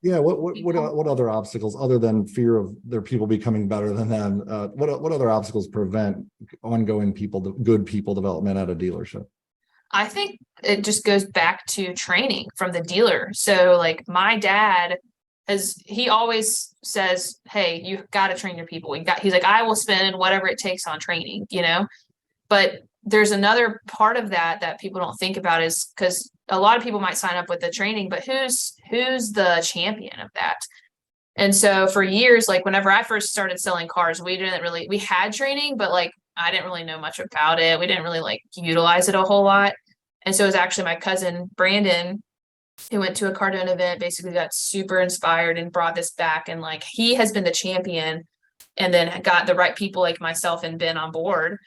Yeah. people. What other obstacles other than fear of their people becoming better than them? What other obstacles prevent ongoing good people development at a dealership? I think it just goes back to training from the dealer. So like my dad he always says, "Hey, you got to train your people. He's like, I will spend whatever it takes on training, you know?" But there's another part of that that people don't think about is because a lot of people might sign up with the training, but who's the champion of that? And so for years, like whenever I first started selling cars, we had training, but like I didn't really know much about it. We didn't really like utilize it a whole lot. And so it was actually my cousin Brandon who went to a Cardone event, basically got super inspired and brought this back. And like he has been the champion and then got the right people like myself and Ben on board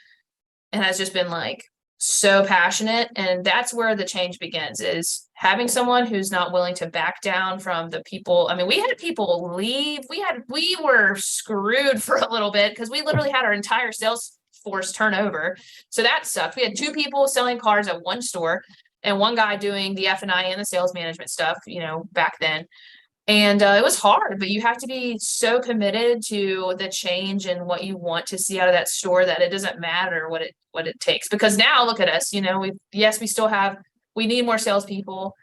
and has just been like so passionate. And that's where the change begins is having someone who's not willing to back down from the people. I mean, we had people leave. We were screwed for a little bit because we literally had our entire sales force turnover. So that sucked. We had two people selling cars at one store and one guy doing the F&I and the sales management stuff, you know, back then. And it was hard, but you have to be so committed to the change and what you want to see out of that store that it doesn't matter what it takes. Because now look at us, you know, we need more salespeople.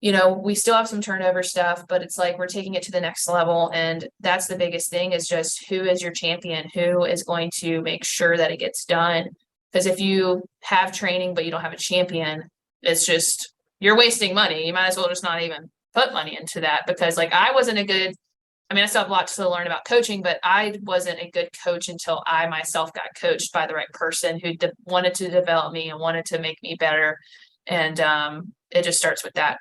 You know, we still have some turnover stuff, but it's like we're taking it to the next level. And that's the biggest thing is just who is your champion? Who is going to make sure that it gets done? Because if you have training, but you don't have a champion, it's just you're wasting money. You might as well just not even put money into that because like I still have a lot to learn about coaching, but I wasn't a good coach until I myself got coached by the right person who wanted to develop me and wanted to make me better. And it just starts with that.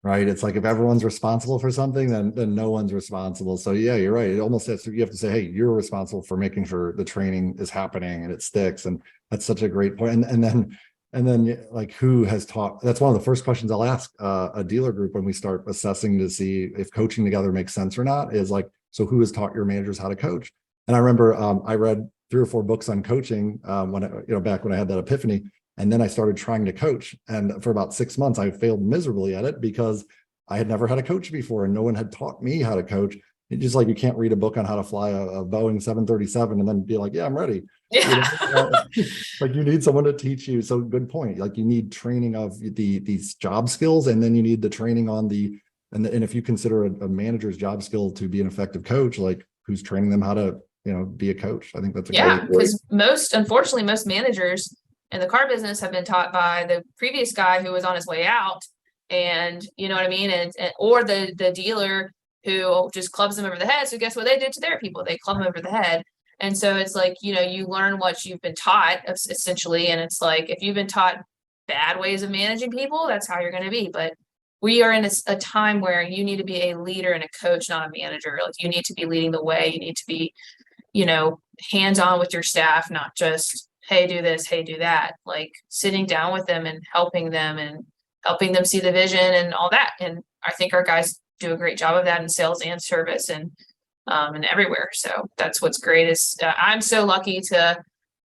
Right. It's like if everyone's responsible for something, then no one's responsible. So yeah, you're right. It almost has to, you have to say, hey, you're responsible for making sure the training is happening and it sticks. And that's such a great point. And then like who has taught, that's one of the first questions I'll ask a dealer group when we start assessing to see if coaching together makes sense or not is like, so who has taught your managers how to coach? And I remember I read 3 or 4 books on coaching back when I had that epiphany. And then I started trying to coach. And for about 6 months, I failed miserably at it because I had never had a coach before and no one had taught me how to coach. It's just like you can't read a book on how to fly a Boeing 737 and then be like, yeah, I'm ready. Yeah. Like you need someone to teach you. So good point. Like you need training of these job skills, and then you need the training on and if you consider a manager's job skill to be an effective coach, like who's training them how to, be a coach. I think that's a Yeah, great because unfortunately, most managers in the car business have been taught by the previous guy who was on his way out, and you know what I mean, or the dealer who just clubs them over the head. So guess what they did to their people? They club them over the head. And so it's like, you learn what you've been taught essentially. And it's like, if you've been taught bad ways of managing people, that's how you're going to be. But we are in a time where you need to be a leader and a coach, not a manager. Like you need to be leading the way. You need to be, hands-on with your staff, not just, hey, do this, hey, do that. Like sitting down with them and helping them see the vision and all that. And I think our guys do a great job of that in sales and service and everywhere. So that's what's great is I'm so lucky to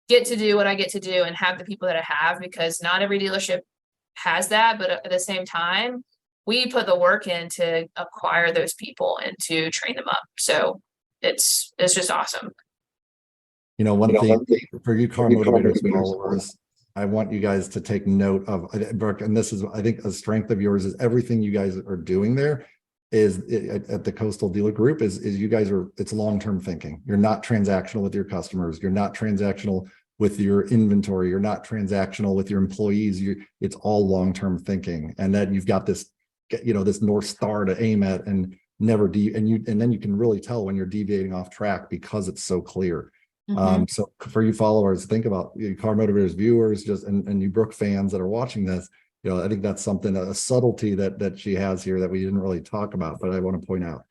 get to do what I get to do and have the people that I have because not every dealership has that. But at the same time, we put the work in to acquire those people and to train them up. So it's just awesome. One thing for you car motivators followers, I want you guys to take note of, Brooke, and this is, I think, a strength of yours is everything you guys are doing there at the Coastal Dealer Group is you guys it's long-term thinking. You're not transactional with your customers. You're not transactional with your inventory. You're not transactional with your employees. It's all long-term thinking. And that you've got this, this North Star to aim at and never and then you can really tell when you're deviating off track because it's so clear. So for you followers, think about car motivators, viewers, and you Brooke fans that are watching this, I think that's something, a subtlety that she has here that we didn't really talk about, but I want to point out.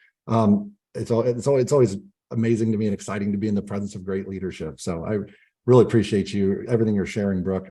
It's always amazing to me and exciting to be in the presence of great leadership. So I really appreciate everything you're sharing, Brooke.